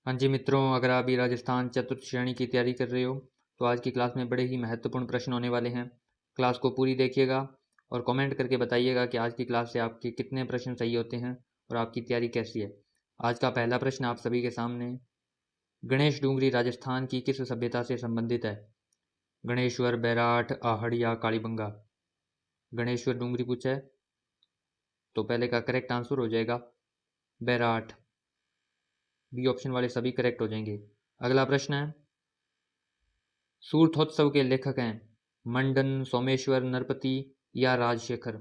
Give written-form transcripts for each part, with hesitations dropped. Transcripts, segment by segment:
हाँ जी मित्रों, अगर आप भी राजस्थान चतुर्थ श्रेणी की तैयारी कर रहे हो तो आज की क्लास में बड़े ही महत्वपूर्ण प्रश्न होने वाले हैं। क्लास को पूरी देखिएगा और कमेंट करके बताइएगा कि आज की क्लास से आपके कितने प्रश्न सही होते हैं और आपकी तैयारी कैसी है। आज का पहला प्रश्न आप सभी के सामने, गणेश डूंगरी राजस्थान की किस सभ्यता से संबंधित है? गणेश्वर, बैराठ, आहड़ या कालीबंगा? गणेश्वर डूंगरी पूछा है तो पहले का करेक्ट आंसर हो जाएगा बैराठ। बी ऑप्शन वाले सभी करेक्ट हो जाएंगे। अगला प्रश्न है, सूरथोत्सव के लेखक हैं मंडन, सोमेश्वर, नरपति या राजशेखर?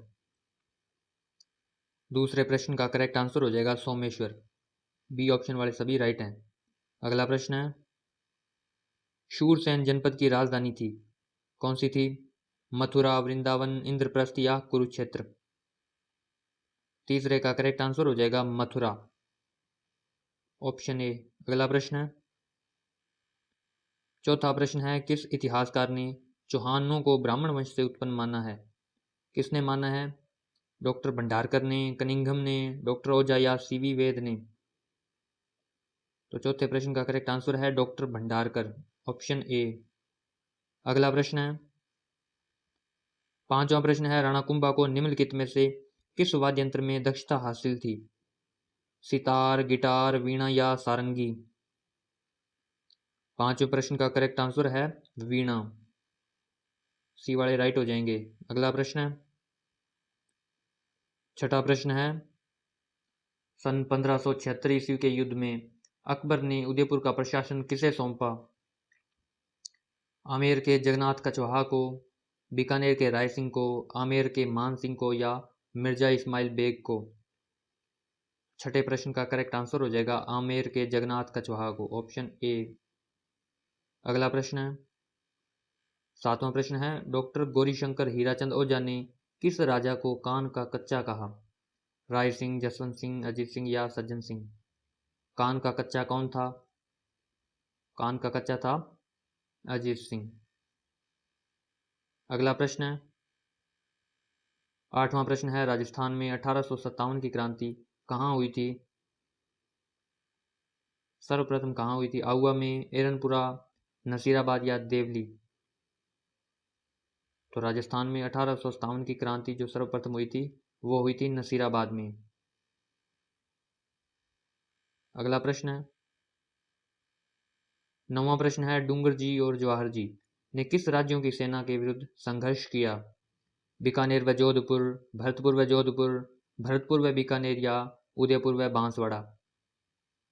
दूसरे प्रश्न का करेक्ट आंसर हो जाएगा सोमेश्वर। बी ऑप्शन वाले सभी राइट हैं। अगला प्रश्न है, शूरसेन जनपद की राजधानी थी, कौन सी थी? मथुरा, वृंदावन, इंद्रप्रस्थ या कुरुक्षेत्र? तीसरे का करेक्ट आंसर हो जाएगा मथुरा, ऑप्शन ए। अगला प्रश्न है, चौथा प्रश्न है, किस इतिहासकार ने चौहानों को ब्राह्मण वंश से उत्पन्न माना है? किसने माना है? डॉक्टर भंडारकर ने, कनिंघम ने, डॉक्टर ओझा या सीवी वेद ने? तो चौथे प्रश्न का करेक्ट आंसर है डॉक्टर भंडारकर, ऑप्शन ए। अगला प्रश्न है, पांचवा प्रश्न है, राणा कुंभा को निम्नलिखित में से किस वाद्य यंत्र में दक्षता हासिल थी? सितार, गिटार, वीणा या सारंगी? पांचवें प्रश्न का करेक्ट आंसर है वीणा, सी वाले राइट हो जाएंगे। अगला प्रश्न है, छठा प्रश्न है, सन 1576 ईस्वी के युद्ध में अकबर ने उदयपुर का प्रशासन किसे सौंपा? आमेर के जगन्नाथ कछवाहा को, बीकानेर के राय सिंह को, आमेर के मान सिंह को या मिर्जा इस्माइल बेग को? छठे प्रश्न का करेक्ट आंसर हो जाएगा आमेर के जगन्नाथ कछवाहा को, ऑप्शन ए। अगला प्रश्न है, सातवां प्रश्न है, डॉक्टर गौरीशंकर हीराचंद ओझा ने किस राजा को कान का कच्चा कहा? राय सिंह, जसवंत सिंह, अजीत सिंह या सज्जन सिंह? कान का कच्चा कौन था? कान का कच्चा था अजीत सिंह। अगला प्रश्न है, आठवां प्रश्न है, राजस्थान में 1857 की क्रांति कहाँ हुई थी? सर्वप्रथम कहाँ हुई थी? आउवा में, एरनपुरा, नसीराबाद या देवली? तो राजस्थान में 1857 की क्रांति जो सर्वप्रथम हुई थी वो हुई थी नसीराबाद में। अगला प्रश्न है, नौवां प्रश्न है, डूंगर जी और जवाहर जी ने किस राज्यों की सेना के विरुद्ध संघर्ष किया? बीकानेर व जोधपुर, भरतपुर व जोधपुर, भरतपुर व बीकानेर या उदयपुर व बांसवाड़ा?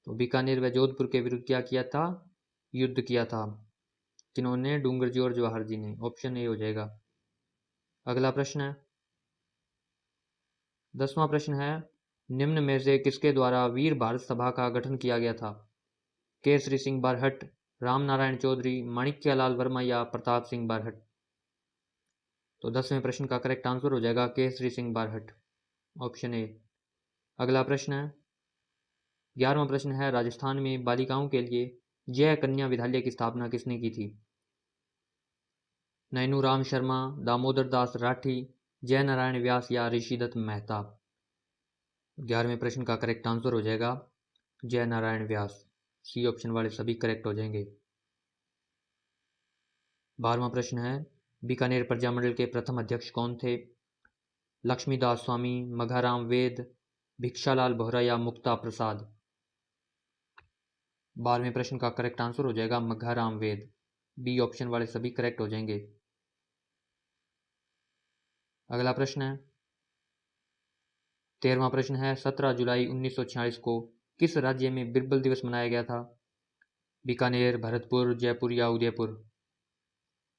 तो बीकानेर व जोधपुर के विरुद्ध क्या किया था? युद्ध किया था। किन्होंने? डूंगर जी और जवाहर जी ने, ऑप्शन ए हो जाएगा। अगला प्रश्न है, 10वां प्रश्न है, निम्न में से किसके द्वारा वीर भारत सभा का गठन किया गया था? केसरी सिंह बारहट, राम नारायण चौधरी, माणिक्यलाल वर्मा या प्रताप सिंह बारहट? तो 10वें प्रश्न का करेक्ट आंसर हो जाएगा केसरी सिंह बारहट, ऑप्शन ए। अगला प्रश्न है, 11वां प्रश्न है, राजस्थान में बालिकाओं के लिए जय कन्या विद्यालय की स्थापना किसने की थी? नैनू राम शर्मा, दामोदर दास राठी, जय नारायण व्यास या ऋषिदत्त मेहता? 11वें प्रश्न का करेक्ट आंसर हो जाएगा जय नारायण व्यास, सी ऑप्शन वाले सभी करेक्ट हो जाएंगे। 12वां प्रश्न है, बीकानेर प्रजामंडल के प्रथम अध्यक्ष कौन थे? लक्ष्मीदास स्वामी, मघाराम वेद, भिक्षालाल बोहरा या मुक्ता प्रसाद? 12वें प्रश्न का करेक्ट आंसर हो जाएगा मघाराम वेद, बी ऑप्शन वाले सभी करेक्ट हो जाएंगे। अगला प्रश्न है, 13वां प्रश्न है, 17 जुलाई 1946 को किस राज्य में बिरबल दिवस मनाया गया था? बीकानेर, भरतपुर, जयपुर या उदयपुर?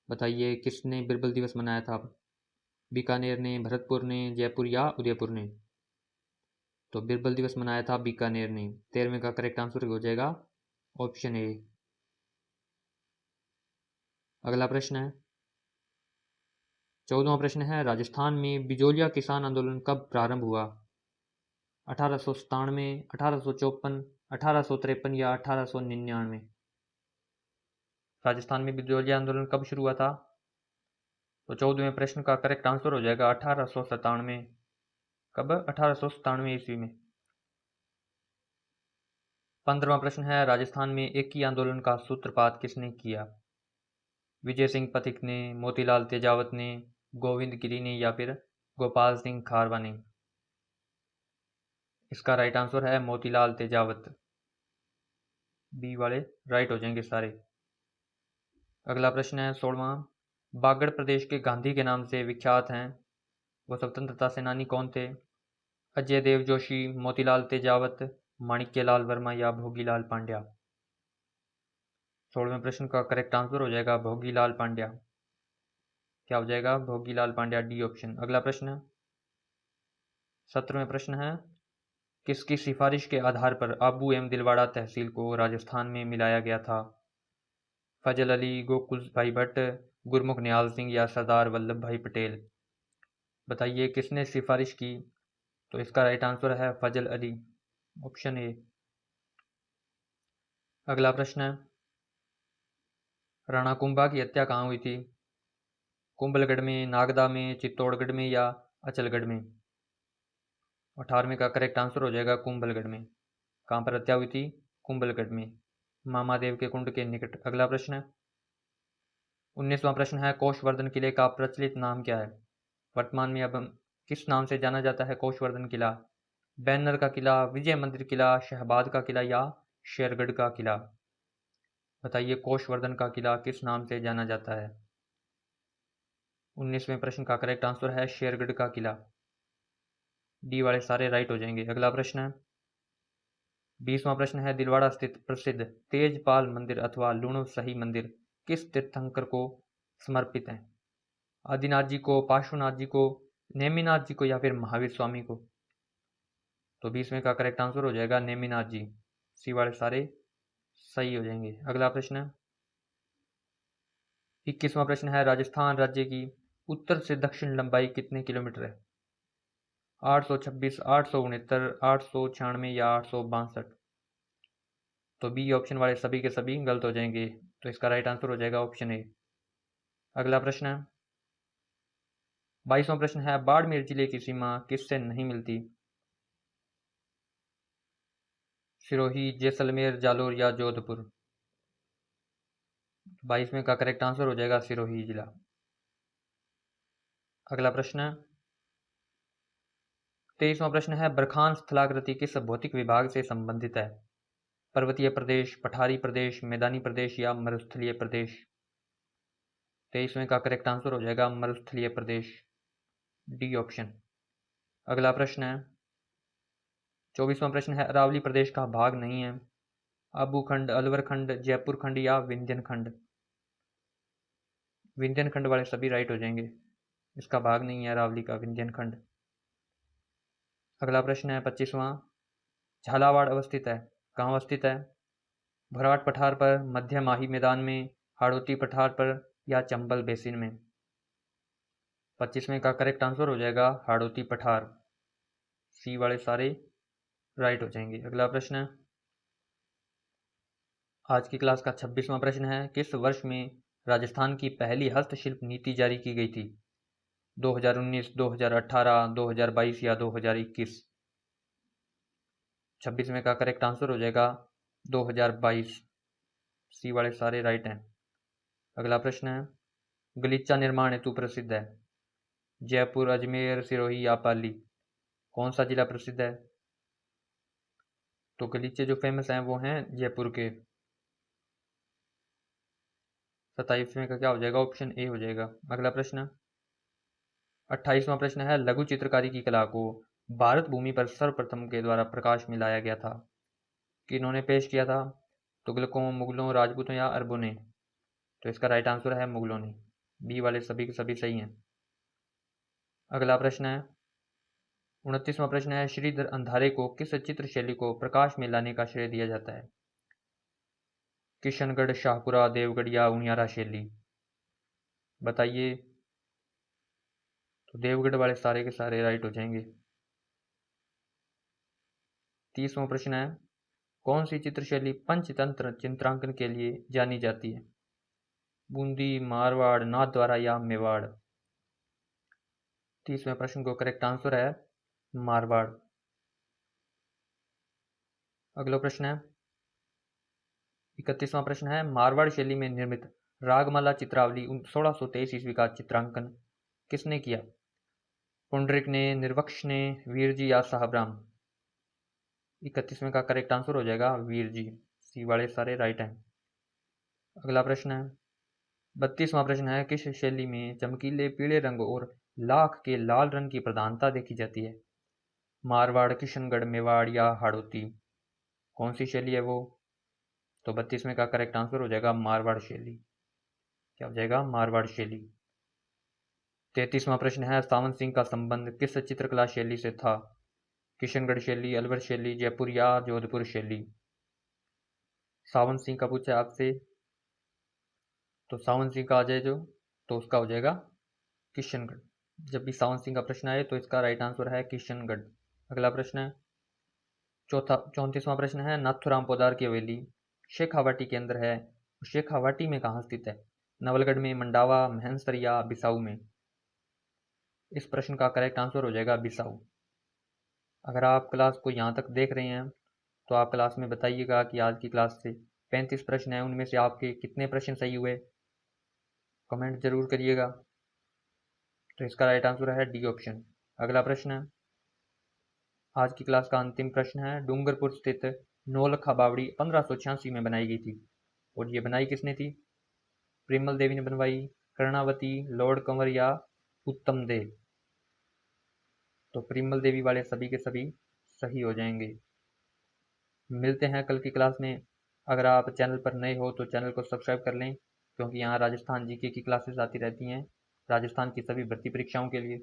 बताइए किसने बिरबल दिवस मनाया था? बीकानेर ने, भरतपुर ने, जयपुर या उदयपुर ने? तो बिरबल दिवस मनाया था बीकानेर ने। 13वें का करेक्ट आंसर हो जाएगा ऑप्शन ए। अगला प्रश्न है, 14वां प्रश्न है, राजस्थान में बिजोलिया किसान आंदोलन कब प्रारंभ हुआ? 1897, 1854, 1853 या 1899? राजस्थान में बिजोलिया आंदोलन कब शुरू हुआ था? तो 14वें प्रश्न का करेक्ट आंसर हो जाएगा 1897। कब? 1897 ईस्वी में। 15वां प्रश्न है, राजस्थान में एकी आंदोलन का सूत्रपात किसने किया? विजय सिंह पथिक ने, मोतीलाल तेजावत ने, गोविंद गिरी ने या फिर गोपाल सिंह खारवा ने? इसका राइट आंसर है मोतीलाल तेजावत। बी वाले राइट हो जाएंगे सारे। अगला प्रश्न है 16वां, बागड़ प्रदेश के गांधी के नाम से विख्यात हैं वो स्वतंत्रता सेनानी कौन थे? अजय देव जोशी, मोतीलाल तेजावत, माणिक्यलाल वर्मा या भोगीलाल पांड्या? 16वें प्रश्न का करेक्ट आंसर हो जाएगा भोगीलाल पांड्या। क्या हो जाएगा? Bhogilal Pandya, D option. अगला प्रश्न 17वें प्रश्न है, किसकी सिफारिश के आधार पर आबू एवं दिलवाड़ा तहसील को राजस्थान में मिलाया गया था? फजल अली, गोकुल भाई भट्ट, गुरमुख निहाल सिंह या सरदार वल्लभ भाई पटेल? बताइए किसने सिफारिश की? तो इसका राइट आंसर है फजल अली, ऑप्शन ए। अगला प्रश्न है, राणा कुंभा की हत्या कहाँ हुई थी? कुंभलगढ़ में, नागदा में, चित्तौड़गढ़ में या अचलगढ़ में? 18वें का करेक्ट आंसर हो जाएगा कुंभलगढ़ में। कहाँ पर हत्या हुई थी? कुंभलगढ़ में, मामादेव के कुंड के निकट। अगला प्रश्न है 19वां प्रश्न है, कोषवर्धन किले का प्रचलित नाम क्या है? वर्तमान में अब किस नाम से जाना जाता है कोषवर्धन किला? बैनर का किला, विजय मंदिर किला, शहबाद का किला या शेरगढ़ का किला? बताइए कोषवर्धन का किला किस नाम से जाना जाता है? 19वें प्रश्न का करेक्ट आंसर है शेरगढ़ का किला। डी वाले सारे राइट हो जाएंगे। अगला प्रश्न है 20वां प्रश्न है, दिलवाड़ा स्थित प्रसिद्ध तेजपाल मंदिर अथवा लूणव सही मंदिर किस तीर्थंकर को समर्पित है? आदिनाथ जी को, पार्श्वनाथ जी को, नेमिनाथ जी को या फिर महावीर स्वामी को? तो 20वें का करेक्ट आंसर हो जाएगा नेमिनाथ जी। सी वाले सारे सही हो जाएंगे। अगला प्रश्न 21वां प्रश्न है, राजस्थान राज्य की उत्तर से दक्षिण लंबाई कितने किलोमीटर है? 826, 869, 896 या 862? तो बी ऑप्शन वाले सभी के सभी गलत हो जाएंगे, तो इसका राइट आंसर हो जाएगा ऑप्शन ए। अगला प्रश्न 22वां प्रश्न है, बाड़मेर जिले की सीमा किससे नहीं मिलती? सिरोही, जैसलमेर, जालोर या जोधपुर? 22वें का करेक्ट आंसर हो जाएगा सिरोही जिला। अगला प्रश्न 23वां प्रश्न है, बरखान स्थलाकृति किस भौतिक विभाग से संबंधित है? पर्वतीय प्रदेश, पठारी प्रदेश, मैदानी प्रदेश या मरुस्थलीय प्रदेश? 23वें का करेक्ट आंसर हो जाएगा मरुस्थलीय प्रदेश, डी ऑप्शन। अगला प्रश्न है 24वां प्रश्न है, अरावली प्रदेश का भाग नहीं है? आबू खंड, अलवर खंड, जयपुर खंड या विंध्यन खंड? विंध्यन खंड वाले सभी राइट हो जाएंगे, इसका भाग नहीं है अरावली का विंध्यन खंड। अगला प्रश्न है 25वां, झालावाड़ अवस्थित है, कहाँ अवस्थित है? भराट पठार पर, मध्य माही मैदान में, हाड़ौती पठार पर या चंबल बेसिन में? 25वें का करेक्ट आंसर हो जाएगा हाड़ौती पठार। सी वाले सारे राइट हो जाएंगे। अगला प्रश्न आज की क्लास का 26वां प्रश्न है, किस वर्ष में राजस्थान की पहली हस्तशिल्प नीति जारी की गई थी? 2019, 2018, 2022 या 2021? 26वें का करेक्ट आंसर हो जाएगा 2022। सी वाले सारे राइट हैं। अगला प्रश्न है, गलीचा निर्माण हेतु प्रसिद्ध है? जयपुर, अजमेर, सिरोही या पाली? कौन सा जिला प्रसिद्ध है? तो गलीचे जो फेमस हैं वो हैं जयपुर के। 27वें का क्या हो जाएगा? ऑप्शन ए हो जाएगा। अगला प्रश्न 28वां प्रश्न है, लघु चित्रकारी की कला को भारत भूमि पर सर्वप्रथम के द्वारा प्रकाश में लाया गया था? किन्होंने पेश किया था? तुगलकों, मुगलों, राजपूतों या अरबों ने? तो इसका राइट आंसर है मुगलों ने। बी वाले सभी के सभी सही हैं। अगला प्रश्न है 29वां प्रश्न है, श्रीधर अंधारे को किस चित्र शैली को प्रकाश में लाने का श्रेय दिया जाता है? किशनगढ़, शाहपुरा, देवगढ़ या उनियारा शैली? बताइए। तो देवगढ़ वाले सारे के सारे राइट हो जाएंगे। 30वां प्रश्न है, कौन सी चित्र शैली पंचतंत्र चित्रांकन के लिए जानी जाती है? बूंदी, मारवाड़, नाथद्वारा या मेवाड़? 30वें प्रश्न को करेक्ट आंसर है मारवाड़। अगला प्रश्न है 31वां प्रश्न है, मारवाड़ शैली में निर्मित रागमाला चित्रावली 1623 ईस्वी का चित्रांकन किसने किया? पुंडरिक ने, निर्वक्ष ने, वीरजी या साहबराम? 31वें का करेक्ट आंसर हो जाएगा वीरजी। सी वाले सारे राइट हैं। अगला प्रश्न है, 32वां प्रश्न है, किस शैली में चमकीले पीले रंग और लाख के लाल रंग की प्रधानता देखी जाती है? मारवाड़, किशनगढ़, मेवाड़ या हाड़ौती? कौन सी शैली है वो? तो 32वें का करेक्ट आंसर हो जाएगा मारवाड़ शैली। क्या हो जाएगा? मारवाड़ शैली। 33वां प्रश्न है, सावन सिंह का संबंध किस चित्रकला शैली से था? किशनगढ़ शैली, अलवर शैली, जयपुर या जोधपुर शैली? सावन सिंह का पूछा आपसे, तो सावन सिंह का आ जाए जो, तो उसका हो जाएगा किशनगढ़। जब भी सावन सिंह का प्रश्न आए तो इसका राइट आंसर है किशनगढ़। अगला प्रश्न है, 34वां प्रश्न है, नाथुराम पोदार की हवेली शेखावाटी के अंदर है, शेखावाटी में कहाँ स्थित है? नवलगढ़ में, मंडावा, महनसर या बिसाऊ में? इस प्रश्न का करेक्ट आंसर हो जाएगा बिसाऊ। अगर आप क्लास को यहाँ तक देख रहे हैं तो आप क्लास में बताइएगा कि आज की क्लास से 35 प्रश्न हैं, उनमें से आपके कितने प्रश्न सही हुए, कमेंट जरूर करिएगा। तो इसका राइट आंसर है डी ऑप्शन। अगला प्रश्न है, आज की क्लास का अंतिम प्रश्न है, डूंगरपुर स्थित नौलखा बावड़ी 1586 में बनाई गई थी, और ये बनाई किसने थी? प्रेमल देवी ने बनवाई, कर्णावती, लॉर्ड कंवर या उत्तम देव? तो प्रेमल देवी वाले सभी के सभी सही हो जाएंगे। मिलते हैं कल की क्लास में। अगर आप चैनल पर नए हो तो चैनल को सब्सक्राइब कर लें, क्योंकि यहाँ राजस्थान जीके की क्लासेस आती रहती हैं, राजस्थान की सभी भर्ती परीक्षाओं के लिए।